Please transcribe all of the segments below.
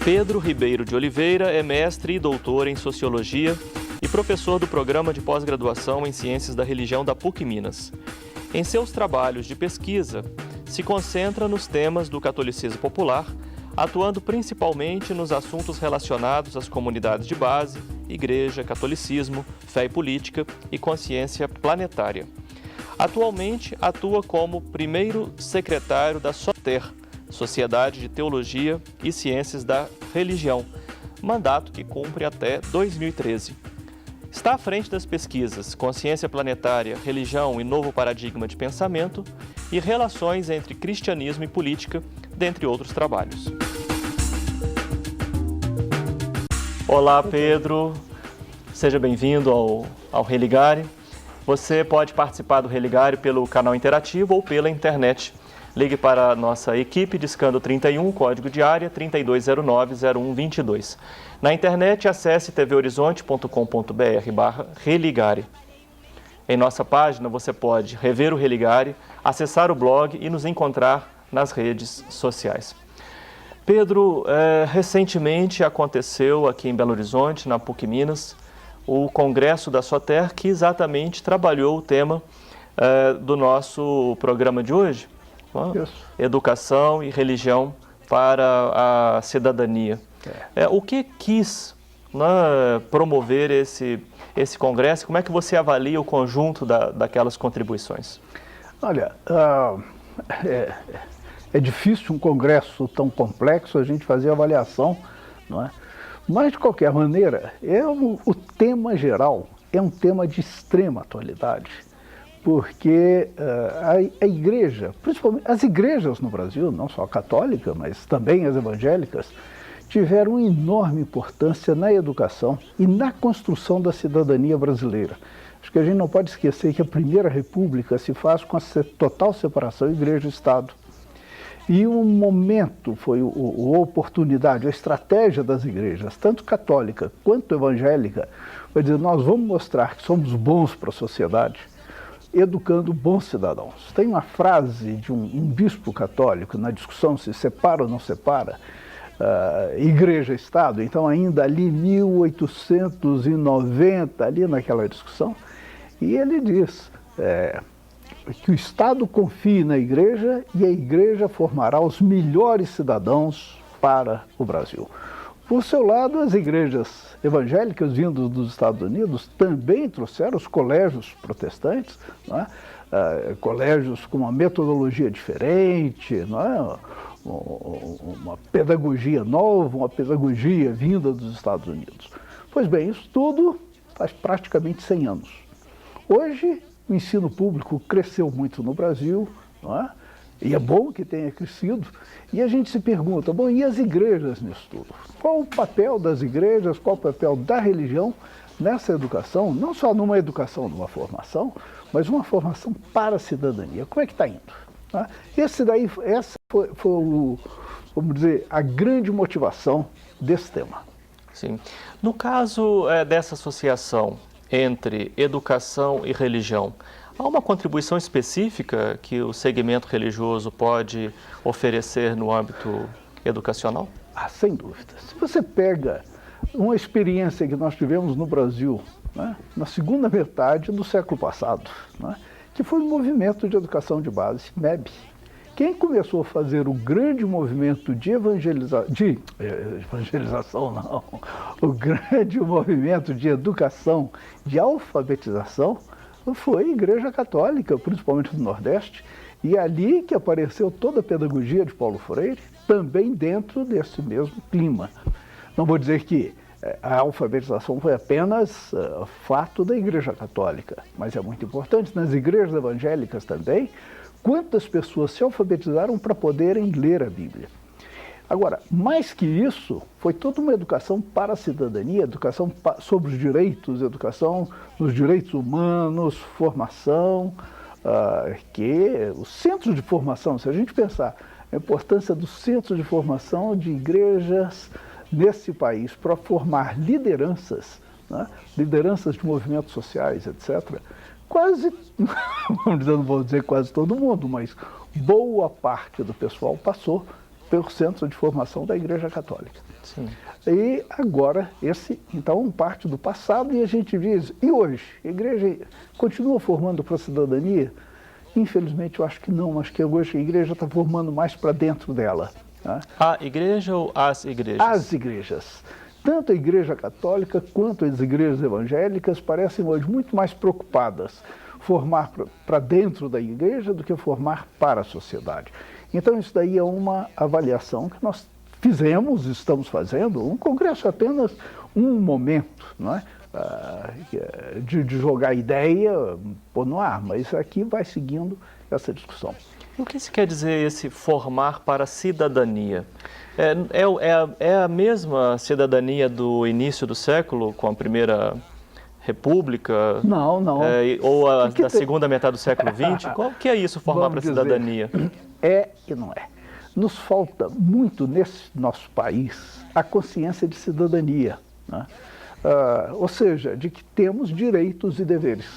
Pedro Ribeiro de Oliveira é mestre e doutor em Sociologia e professor do Programa de Pós-Graduação em Ciências da Religião da PUC Minas. Em seus trabalhos de pesquisa, se concentra nos temas do catolicismo popular, atuando principalmente nos assuntos relacionados às comunidades de base, igreja, catolicismo, fé e política e consciência planetária. Atualmente atua como primeiro secretário da SOTER, Sociedade de Teologia e Ciências da Religião, mandato que cumpre até 2013. Está à frente das pesquisas Consciência Planetária, Religião e Novo Paradigma de Pensamento e Relações entre Cristianismo e Política, dentre outros trabalhos. Olá, Pedro. Seja bem-vindo ao Religare. Você pode participar do Religare pelo canal interativo ou pela internet. Ligue para a nossa equipe discando 31, código de área 3209-0122. Na internet, acesse tvhorizonte.com.br/religare. Em nossa página, você pode rever o Religare, acessar o blog e nos encontrar nas redes sociais. Pedro, recentemente aconteceu aqui em Belo Horizonte, na PUC Minas, o Congresso da SOTER, que exatamente trabalhou o tema do nosso programa de hoje. Educação e religião para a cidadania. O que quis promover esse congresso? Como é que você avalia o conjunto daquelas contribuições? Olha, é difícil um congresso tão complexo a gente fazer avaliação, não é? Mas, de qualquer maneira, o tema geral é um tema de extrema atualidade. Porque a igreja, principalmente as igrejas no Brasil, não só a católica, mas também as evangélicas, tiveram enorme importância na educação e na construção da cidadania brasileira. Acho que a gente não pode esquecer que a Primeira República se faz com a total separação igreja e Estado. E um momento foi a oportunidade, a estratégia das igrejas, tanto católica quanto evangélica, foi dizer, nós vamos mostrar que somos bons para a sociedade, educando bons cidadãos. Tem uma frase de um bispo católico na discussão se separa ou não separa igreja e Estado, então ainda ali 1890, ali naquela discussão, e ele diz que o Estado confie na igreja e a igreja formará os melhores cidadãos para o Brasil. Por seu lado, as igrejas evangélicas vindas dos Estados Unidos também trouxeram os colégios protestantes, não é? Colégios com uma metodologia diferente, não é? Uma pedagogia nova, uma pedagogia vinda dos Estados Unidos. Pois bem, isso tudo faz praticamente 100 anos. Hoje, o ensino público cresceu muito no Brasil, não é? E é bom que tenha crescido. E a gente se pergunta, bom, e as igrejas nisso tudo? Qual o papel das igrejas, qual o papel da religião nessa educação? Não só numa educação, numa formação, mas uma formação para a cidadania. Como é que está indo? Essa foi vamos dizer, a grande motivação desse tema. Sim. No caso dessa associação entre educação e religião, há uma contribuição específica que o segmento religioso pode oferecer no âmbito educacional? Sem dúvida. Se você pega uma experiência que nós tivemos no Brasil, né, na segunda metade do século passado, né, que foi o movimento de educação de base, MEB. Quem começou a fazer o grande movimento de evangelização, não, o grande movimento de educação, de alfabetização, foi a Igreja Católica, principalmente do Nordeste, e ali que apareceu toda a pedagogia de Paulo Freire, também dentro desse mesmo clima. Não vou dizer que a alfabetização foi apenas fato da Igreja Católica, mas é muito importante, nas igrejas evangélicas também, quantas pessoas se alfabetizaram para poderem ler a Bíblia. Agora, mais que isso, foi toda uma educação para a cidadania, educação sobre os direitos, educação nos direitos humanos, formação, que os centros de formação, se a gente pensar a importância dos centros de formação de igrejas nesse país para formar lideranças, né, lideranças de movimentos sociais, etc., quase, não vou dizer quase todo mundo, mas boa parte do pessoal passou pelo centro de formação da Igreja Católica. Sim. E agora, então, parte do passado, e a gente diz, e hoje? A igreja continua formando para a cidadania? Infelizmente, eu acho que não, acho que hoje a igreja está formando mais para dentro dela. Né? A igreja ou as igrejas? As igrejas. Tanto a Igreja Católica quanto as igrejas evangélicas parecem hoje muito mais preocupadas formar para dentro da igreja do que formar para a sociedade. Então, isso daí é uma avaliação que nós fizemos, estamos fazendo. Um congresso é apenas um momento, não é? De jogar ideia, pôr no ar, mas aqui vai seguindo essa discussão. O que se quer dizer esse formar para a cidadania? É a mesma cidadania do início do século, com a Primeira República? Não, não. Ou da segunda metade do século XX? Qual que é isso, formar para a cidadania? É e não é. Nos falta muito nesse nosso país a consciência de cidadania, né? Ou seja, de que temos direitos e deveres.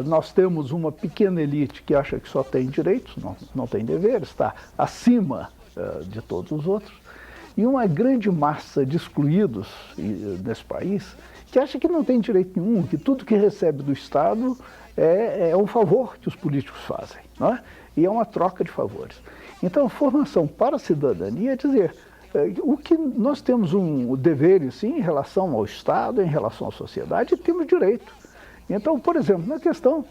Nós temos uma pequena elite que acha que só tem direitos, não tem deveres, está acima de todos os outros, e uma grande massa de excluídos nesse país que acha que não tem direito nenhum, que tudo que recebe do Estado é um favor que os políticos fazem, não é? E é uma troca de favores. Então, a formação para a cidadania é dizer o que nós temos um dever, sim, em relação ao Estado, em relação à sociedade, e temos direito. Então, por exemplo, na questão,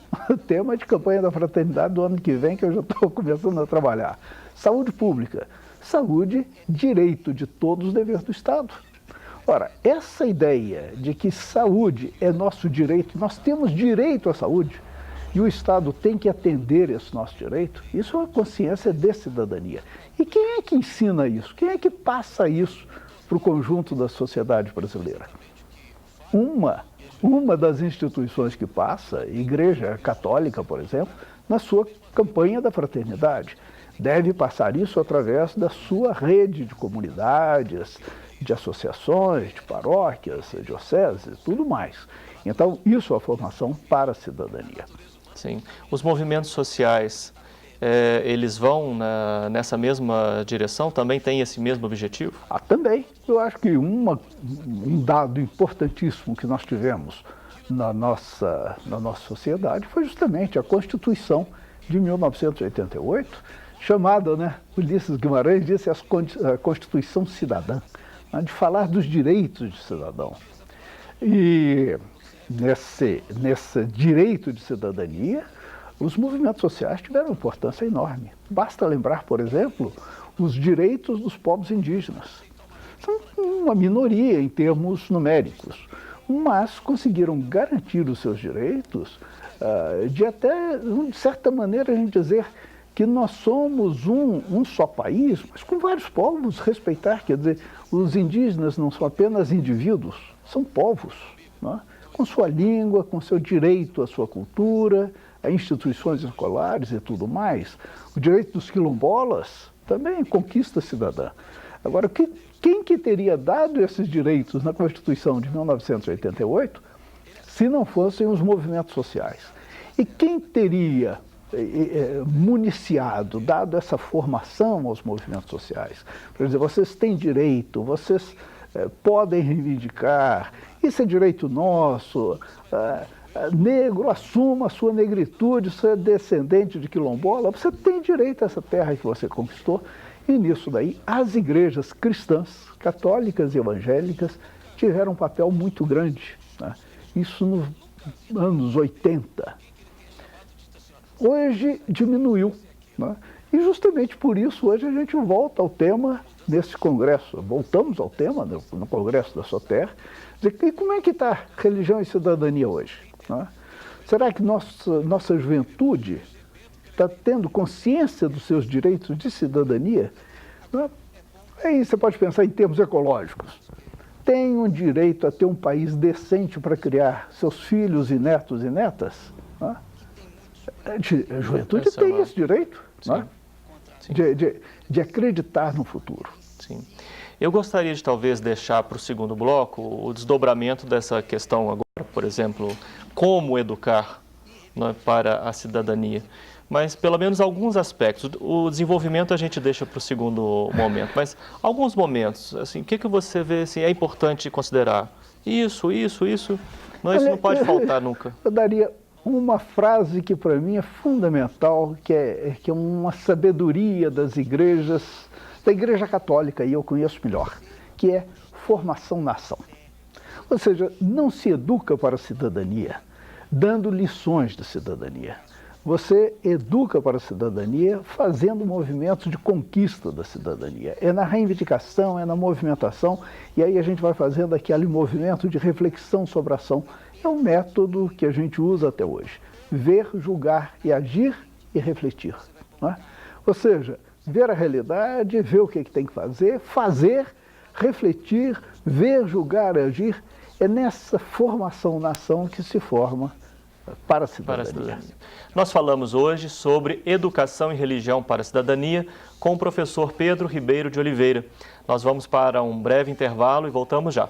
tema de campanha da fraternidade do ano que vem, que eu já estou começando a trabalhar, saúde pública. Saúde, direito de todos, dever do Estado. Ora, essa ideia de que saúde é nosso direito, nós temos direito à saúde, e o Estado tem que atender esse nosso direito, isso é uma consciência de cidadania. E quem é que ensina isso? Quem é que passa isso para o conjunto da sociedade brasileira? Uma das instituições que passa, a Igreja Católica, por exemplo, na sua campanha da fraternidade, deve passar isso através da sua rede de comunidades, de associações, de paróquias, dioceses e tudo mais. Então, isso é a formação para a cidadania. Sim. Os movimentos sociais, eles vão nessa mesma direção? Também têm esse mesmo objetivo? Também. Eu acho que um dado importantíssimo que nós tivemos na nossa sociedade foi justamente a Constituição de 1988, chamada, né, Ulisses Guimarães disse, a Constituição Cidadã, né, de falar dos direitos de cidadão. E nesse direito de cidadania, os movimentos sociais tiveram importância enorme. Basta lembrar, por exemplo, os direitos dos povos indígenas. São uma minoria em termos numéricos, mas conseguiram garantir os seus direitos de até, de certa maneira, a gente dizer que nós somos um só país, mas com vários povos, respeitar, quer dizer, os indígenas não são apenas indivíduos, são povos, né? Com sua língua, com seu direito à sua cultura, a instituições escolares e tudo mais. O direito dos quilombolas também conquista cidadã. Agora, quem que teria dado esses direitos na Constituição de 1988 se não fossem os movimentos sociais? E quem teria municiado, dado essa formação aos movimentos sociais? Quer dizer, vocês têm direito, vocês podem reivindicar, isso é direito nosso, negro, assuma a sua negritude, você é descendente de quilombola, você tem direito a essa terra que você conquistou. E nisso daí, as igrejas cristãs, católicas e evangélicas, tiveram um papel muito grande, né? Isso nos anos 80. Hoje diminuiu, né? E justamente por isso hoje a gente volta ao tema nesse congresso, voltamos ao tema no Congresso da Soter, dizer, e como é que está religião e cidadania hoje? Né? Será que nossa juventude está tendo consciência dos seus direitos de cidadania? Né? Aí você pode pensar em termos ecológicos. Tem um direito a ter um país decente para criar seus filhos e netos e netas? Né? A juventude tem esse direito, não é? De acreditar no futuro. Sim. Eu gostaria de talvez deixar para o segundo bloco o desdobramento dessa questão agora, por exemplo, como educar, não é, para a cidadania. Mas pelo menos alguns aspectos. O desenvolvimento a gente deixa para o segundo momento, mas alguns momentos, assim, o que você vê assim, é importante considerar? Isso, não, isso não pode faltar nunca. Eu daria uma frase que para mim é fundamental, que é uma sabedoria das igrejas, da Igreja Católica, e eu conheço melhor, que é formação na ação. Ou seja, não se educa para a cidadania dando lições de cidadania. Você educa para a cidadania fazendo movimentos de conquista da cidadania. É na reivindicação, é na movimentação, e aí a gente vai fazendo aquele movimento de reflexão sobre a ação. É um método que a gente usa até hoje. Ver, julgar e agir e refletir. Não é? Ou seja, ver a realidade, ver o que tem que fazer, refletir, ver, julgar e agir. É nessa formação na ação que se forma para a cidadania. Nós falamos hoje sobre educação e religião para a cidadania com o professor Pedro Ribeiro de Oliveira. Nós vamos para um breve intervalo e voltamos já.